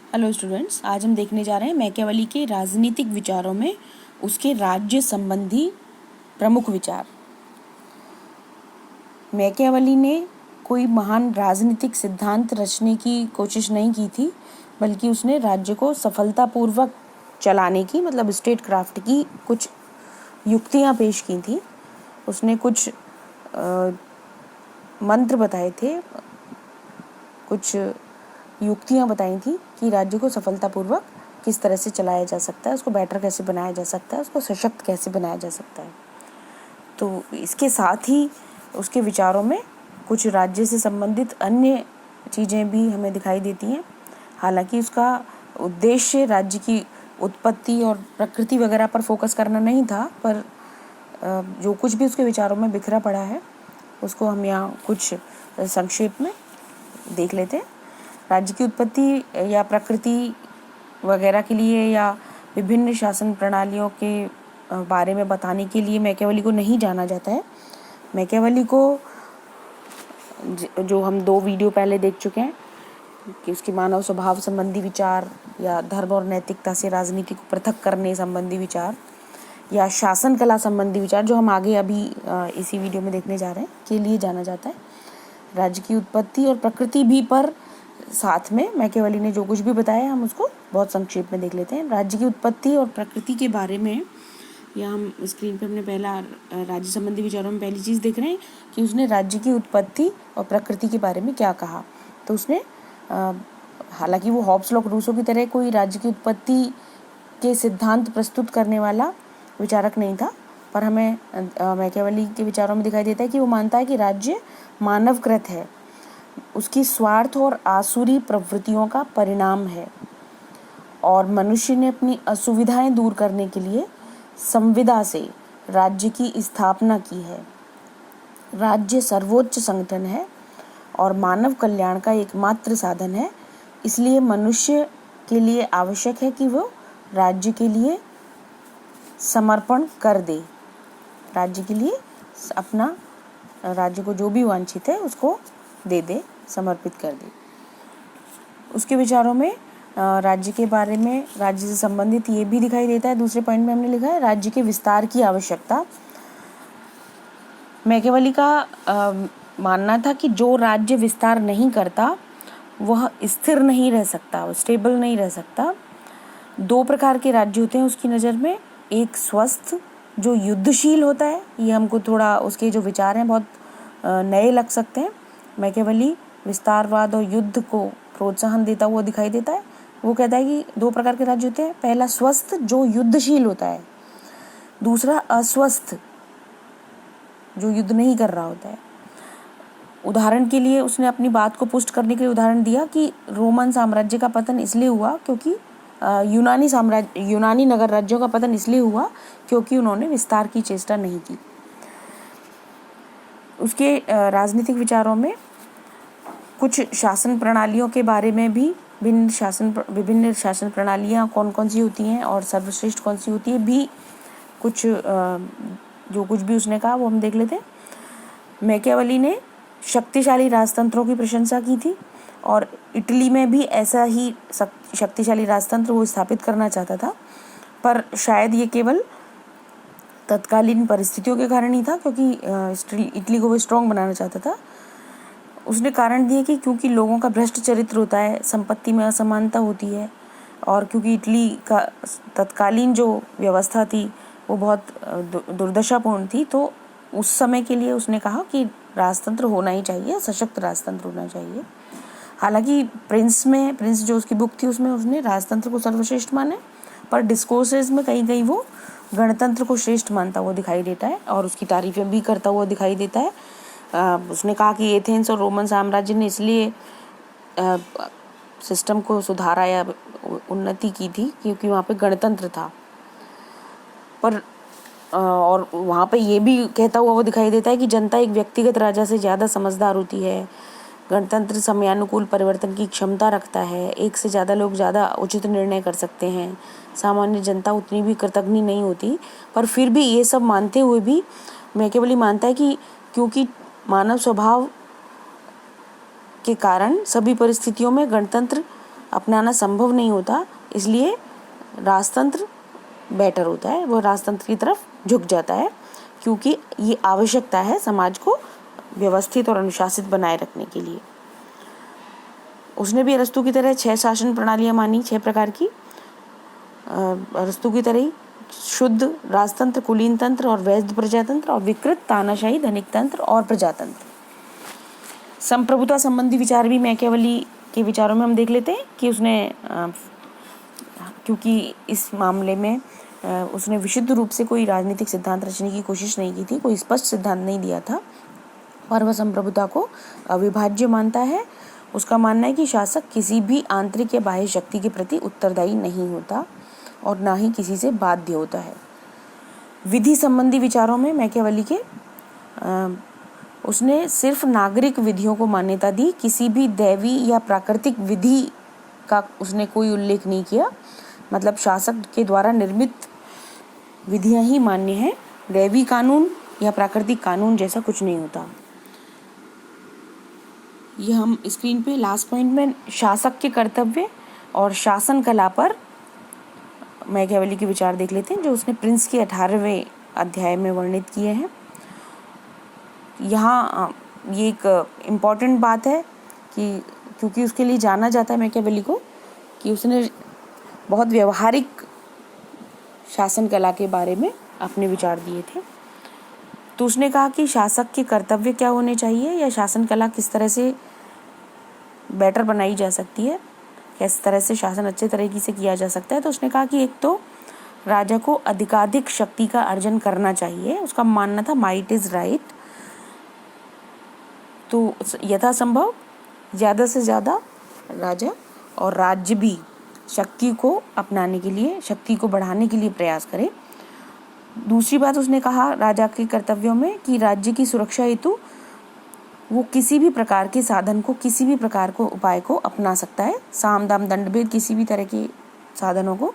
Hello students, आज हम देखने जा रहे हैं मैकियावेली के राजनीतिक विचारों में उसके राज्य संबंधी प्रमुख विचार। मैकियावेली ने कोई महान राजनीतिक सिद्धांत रचने की कोशिश नहीं की थी, बल्कि उसने राज्य को सफलतापूर्वक चलाने की मतलब स्टेट क्राफ्ट की कुछ युक्तियाँ पेश की थी। उसने कुछ मंत्र बताए थे, कुछ युक्तियाँ बताई थी कि राज्य को सफलतापूर्वक किस तरह से चलाया जा सकता है, उसको बेटर कैसे बनाया जा सकता है, उसको सशक्त कैसे बनाया जा सकता है। तो इसके साथ ही उसके विचारों में कुछ राज्य से संबंधित अन्य चीज़ें भी हमें दिखाई देती हैं। हालांकि उसका उद्देश्य राज्य की उत्पत्ति और प्रकृति वगैरह पर फोकस करना नहीं था, पर जो कुछ भी उसके विचारों में बिखरा पड़ा है उसको हम यहाँ कुछ संक्षेप में देख लेते हैं। राज्य की उत्पत्ति या प्रकृति वगैरह के लिए या विभिन्न शासन प्रणालियों के बारे में बताने के लिए मैकियावेली को नहीं जाना जाता है। मैकियावेली को जो हम 2 वीडियो पहले देख चुके हैं कि उसकी मानव स्वभाव संबंधी विचार या धर्म और नैतिकता से राजनीति को पृथक करने संबंधी विचार या शासन कला संबंधी विचार, जो हम आगे अभी इसी वीडियो में देखने जा रहे हैं, के लिए जाना जाता है। राज्य की उत्पत्ति और प्रकृति भी पर साथ में मैकियावेली ने जो कुछ भी बताया हम उसको बहुत संक्षेप में देख लेते हैं। राज्य की उत्पत्ति और प्रकृति के बारे में या हम स्क्रीन पे अपने पहला राज्य संबंधी विचारों में पहली चीज़ देख रहे हैं कि उसने राज्य की उत्पत्ति और प्रकृति के बारे में क्या कहा। तो उसने हालांकि वो हॉब्स लॉ रूसो की तरह कोई राज्य की उत्पत्ति के सिद्धांत प्रस्तुत करने वाला विचारक नहीं था, पर हमें मैकियावेली के विचारों में दिखाई देता है कि वो मानता है कि राज्य मानवकृत है, उसकी स्वार्थ और आसुरी प्रवृत्तियों का परिणाम है और मनुष्य ने अपनी असुविधाएं दूर करने के लिए संविदा से राज्य की स्थापना की है। राज्य सर्वोच्च संगठन है और मानव कल्याण का एकमात्र साधन है, इसलिए मनुष्य के लिए आवश्यक है कि वो राज्य के लिए समर्पण कर दे, राज्य के लिए अपना राज्य को जो भी वांछित है उसको दे दे, समर्पित कर दे। उसके विचारों में राज्य के बारे में, राज्य से संबंधित ये भी दिखाई देता है। दूसरे पॉइंट में हमने लिखा है राज्य के विस्तार की आवश्यकता। मैकियावेली का मानना था कि जो राज्य विस्तार नहीं करता वह स्थिर नहीं रह सकता, वह स्टेबल नहीं रह सकता। 2 प्रकार के राज्य होते हैं उसकी नज़र में, एक स्वस्थ जो युद्धशील होता है। ये हमको थोड़ा उसके जो विचार हैं बहुत नए लग सकते हैं। मैकियावेली विस्तारवाद और युद्ध को प्रोत्साहन देता हुआ दिखाई देता है। वो कहता है कि 2 प्रकार के राज्य होते हैं, पहला स्वस्थ जो युद्धशील होता है, दूसरा अस्वस्थ जो युद्ध नहीं कर रहा होता है। उदाहरण के लिए उसने अपनी बात को पुष्ट करने के लिए उदाहरण दिया कि रोमन साम्राज्य का पतन इसलिए हुआ क्योंकि यूनानी नगर राज्यों का पतन इसलिए हुआ क्योंकि उन्होंने विस्तार की चेष्टा नहीं की। उसके राजनीतिक विचारों में कुछ शासन प्रणालियों के बारे में भी, विभिन्न शासन प्रणालियाँ कौन कौन सी होती हैं और सर्वश्रेष्ठ कौन सी होती है, भी कुछ जो कुछ भी उसने कहा वो हम देख लेते हैं। मैकियावेली ने शक्तिशाली राजतंत्रों की प्रशंसा की थी और इटली में भी ऐसा ही शक्तिशाली राजतंत्र वो स्थापित करना चाहता था, पर शायद ये केवल तत्कालीन परिस्थितियों के कारण ही था, क्योंकि इटली को वो स्ट्रॉन्ग बनाना चाहता था। उसने कारण दिए कि क्योंकि लोगों का भ्रष्ट चरित्र होता है, संपत्ति में असमानता होती है, और क्योंकि इटली का तत्कालीन जो व्यवस्था थी वो बहुत दुर्दशापूर्ण थी, तो उस समय के लिए उसने कहा कि राजतंत्र होना ही चाहिए, सशक्त राजतंत्र होना चाहिए। हालांकि प्रिंस जो उसकी बुक थी उसमें उसने राजतंत्र को सर्वश्रेष्ठ माने, पर डिस्कोर्सेज में कहीं कहीं वो गणतंत्र को श्रेष्ठ मानता हुआ दिखाई देता है और उसकी तारीफें भी करता हुआ दिखाई देता है। उसने कहा कि एथेंस और रोमन साम्राज्य ने इसलिए सिस्टम को सुधारा या उन्नति की थी क्योंकि वहाँ पे गणतंत्र था, पर और वहाँ पे ये भी कहता हुआ वो दिखाई देता है कि जनता एक व्यक्तिगत राजा से ज़्यादा समझदार होती है, गणतंत्र समयानुकूल परिवर्तन की क्षमता रखता है, एक से ज़्यादा लोग ज़्यादा उचित निर्णय कर सकते हैं, सामान्य जनता उतनी भी कृतज्ञ नहीं होती। पर फिर भी ये सब मानते हुए भी मैकियावेली मानता है कि क्योंकि मानव स्वभाव के कारण सभी परिस्थितियों में गणतंत्र अपनाना संभव नहीं होता, इसलिए राजतंत्र बेटर होता है, वो राजतंत्र की तरफ झुक जाता है, क्योंकि ये आवश्यकता है समाज को व्यवस्थित और अनुशासित बनाए रखने के लिए। उसने भी अरस्तु की तरह 6 शासन प्रणालियाँ मानी, 6 प्रकार की। अरस्तु की तरह ही शुद्ध राजतंत्र, कुलीन तंत्र और वैध प्रजातंत्र, और विकृत तानाशाही धनिक तंत्र और प्रजातंत्र। संप्रभुता संबंधी विचार भी मैकियावेली के विचारों में हम देख लेते हैं कि उसने क्योंकि इस मामले में उसने विशुद्ध रूप से कोई राजनीतिक सिद्धांत रचने की कोशिश नहीं की थी, कोई स्पष्ट सिद्धांत नहीं दिया था, पर वह संप्रभुता को अविभाज्य मानता है। उसका मानना है कि शासक किसी भी आंतरिक या बाह्य शक्ति के प्रति उत्तरदायी नहीं होता और ना ही किसी से बाध्य होता है। विधि संबंधी विचारों में मैकियावेली के उसने सिर्फ नागरिक विधियों को मान्यता दी, किसी भी दैवी या प्राकृतिक विधि का उसने कोई उल्लेख नहीं किया। मतलब शासक के द्वारा निर्मित विधियां ही मान्य हैं, दैवी कानून या प्राकृतिक कानून जैसा कुछ नहीं होता। ये हम स्क्रीन पे लास्ट पॉइंट में शासक के कर्तव्य और शासन कला पर मैकियावेली के विचार देख लेते हैं, जो उसने प्रिंस के 18वें अध्याय में वर्णित किए हैं। यहाँ ये एक इम्पॉर्टेंट बात है कि क्योंकि उसके लिए जाना जाता है मैकियावेली को कि उसने बहुत व्यवहारिक शासन कला के बारे में अपने विचार दिए थे। तो उसने कहा कि शासक के कर्तव्य क्या होने चाहिए या शासन कला किस तरह से बेटर बनाई जा सकती है, किस तरह से शासन अच्छे तरीके से किया जा सकता है। तो उसने कहा कि एक तो राजा को अधिकाधिक शक्ति का अर्जन करना चाहिए, उसका मानना था माइट इज़ राइट। तो यथासंभव ज़्यादा से ज़्यादा राजा और राज्य भी शक्ति को अपनाने के लिए, शक्ति को बढ़ाने के लिए प्रयास करें। दूसरी बात उसने कहा राजा के कर्तव्यों में कि राज्य की सुरक्षा हेतु वो किसी भी प्रकार के साधन को, किसी भी प्रकार को उपाय को अपना सकता है, साम दाम दंड भेद किसी भी तरह के साधनों को।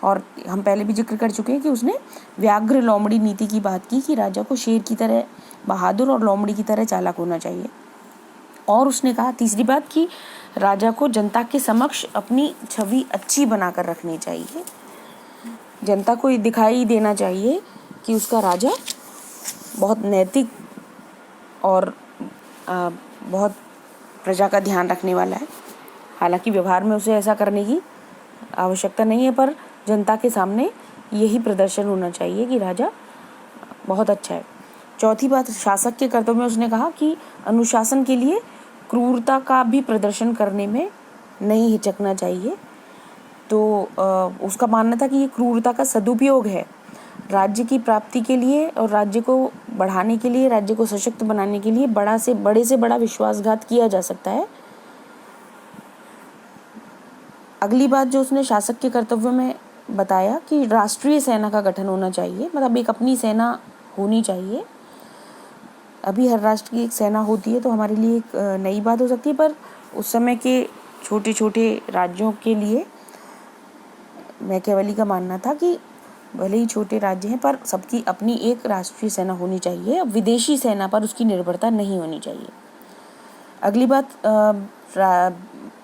और हम पहले भी जिक्र कर चुके हैं कि उसने व्याघ्र लोमड़ी नीति की बात की कि राजा को शेर की तरह बहादुर और लोमड़ी की तरह चालाक होना चाहिए। और उसने कहा तीसरी बात कि राजा को जनता के समक्ष अपनी छवि अच्छी बनाकर रखनी चाहिए, जनता को दिखाई देना चाहिए कि उसका राजा बहुत नैतिक और बहुत प्रजा का ध्यान रखने वाला है। हालांकि व्यवहार में उसे ऐसा करने की आवश्यकता नहीं है, पर जनता के सामने यही प्रदर्शन होना चाहिए कि राजा बहुत अच्छा है। चौथी बात शासक के कर्तव्य में उसने कहा कि अनुशासन के लिए क्रूरता का भी प्रदर्शन करने में नहीं हिचकना चाहिए। तो उसका मानना था कि ये क्रूरता का सदुपयोग है राज्य की प्राप्ति के लिए और राज्य को बढ़ाने के लिए, राज्य को सशक्त बनाने के लिए बड़े से बड़ा विश्वासघात किया जा सकता है। अगली बात जो उसने शासक के कर्तव्य में बताया कि राष्ट्रीय सेना का गठन होना चाहिए, मतलब एक अपनी सेना होनी चाहिए। अभी हर राष्ट्र की एक सेना होती है तो हमारे लिए एक नई बात हो सकती है, पर उस समय के छोटे छोटे राज्यों के लिए मैकियावेली का मानना था कि भले ही छोटे राज्य हैं पर सबकी अपनी एक राष्ट्रीय सेना होनी चाहिए, विदेशी सेना पर उसकी निर्भरता नहीं होनी चाहिए। अगली बात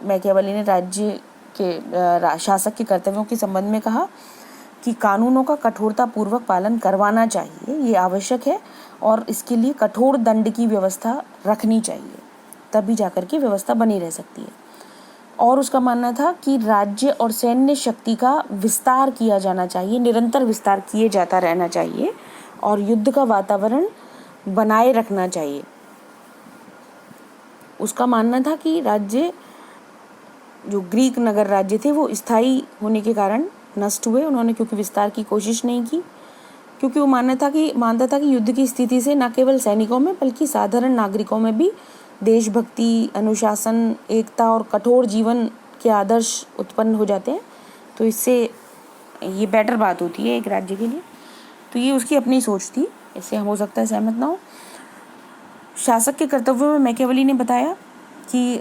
मैकियावेली ने राज्य के शासक के कर्तव्यों के संबंध में कहा कि कानूनों का कठोरतापूर्वक पालन करवाना चाहिए, ये आवश्यक है और इसके लिए कठोर दंड की व्यवस्था रखनी चाहिए, तभी जाकर के व्यवस्था बनी रह सकती है। और उसका मानना था कि राज्य और सैन्य शक्ति का विस्तार किया जाना चाहिए, निरंतर विस्तार किए जाता रहना चाहिए और युद्ध का वातावरण बनाए रखना चाहिए। उसका मानना था कि राज्य, जो ग्रीक नगर राज्य थे, वो स्थायी होने के कारण नष्ट हुए, उन्होंने क्योंकि विस्तार की कोशिश नहीं की, क्योंकि वो मानता था कि युद्ध की स्थिति से न केवल सैनिकों में बल्कि साधारण नागरिकों में भी देशभक्ति, अनुशासन, एकता और कठोर जीवन के आदर्श उत्पन्न हो जाते हैं। तो इससे ये बेटर बात होती है एक राज्य के लिए। तो ये उसकी अपनी सोच थी, इससे हम हो सकता है सहमत ना हो। शासक के कर्तव्यों में मैकियावेली ने बताया कि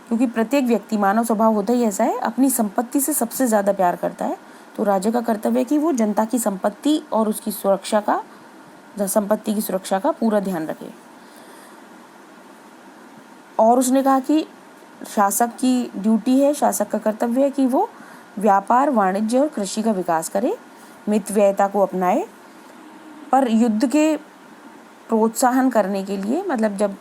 क्योंकि प्रत्येक व्यक्ति, मानव स्वभाव होता ही ऐसा है, अपनी संपत्ति से सबसे ज़्यादा प्यार करता है, तो राजा का कर्तव्य है कि वो जनता की संपत्ति और उसकी सुरक्षा का, संपत्ति की सुरक्षा का पूरा ध्यान रखे। और उसने कहा कि शासक की ड्यूटी है, शासक का कर्तव्य है कि वो व्यापार, वाणिज्य और कृषि का विकास करे, मितव्ययिता को अपनाए। पर युद्ध के प्रोत्साहन करने के लिए, मतलब जब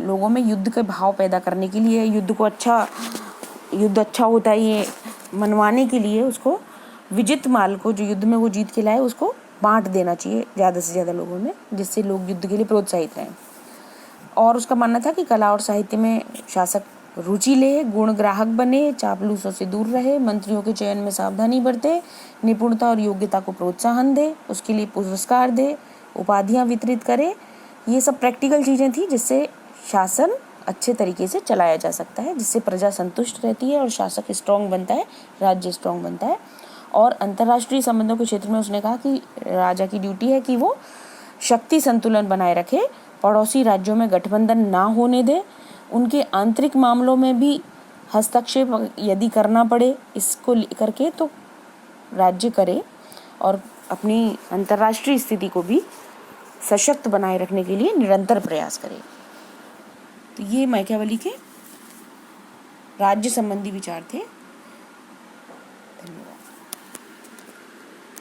लोगों में युद्ध के भाव पैदा करने के लिए, युद्ध अच्छा होता है ये मनवाने के लिए, उसको विजित माल को, जो युद्ध में वो जीत के लाए, उसको बांट देना चाहिए ज़्यादा से ज़्यादा लोगों में, जिससे लोग युद्ध के लिए प्रोत्साहित रहें। और उसका मानना था कि कला और साहित्य में शासक रुचि ले, गुण ग्राहक बने, चापलूसों से दूर रहे, मंत्रियों के चयन में सावधानी बरते, निपुणता और योग्यता को प्रोत्साहन दे, उसके लिए पुरस्कार दे, उपाधियां वितरित करे। ये सब प्रैक्टिकल चीज़ें थी जिससे शासन अच्छे तरीके से चलाया जा सकता है, जिससे प्रजा संतुष्ट रहती है और शासक स्ट्रांग बनता है, राज्य स्ट्रांग बनता है। और अंतर्राष्ट्रीय संबंधों के क्षेत्र में उसने कहा कि राजा की ड्यूटी है कि वो शक्ति संतुलन बनाए रखे, पड़ोसी राज्यों में गठबंधन ना होने दे, उनके आंतरिक मामलों में भी हस्तक्षेप यदि करना पड़े इसको लेकर के तो राज्य करे, और अपनी अंतर्राष्ट्रीय स्थिति को भी सशक्त बनाए रखने के लिए निरंतर प्रयास करे। तो ये मैकियावेली के राज्य संबंधी विचार थे। धन्यवाद।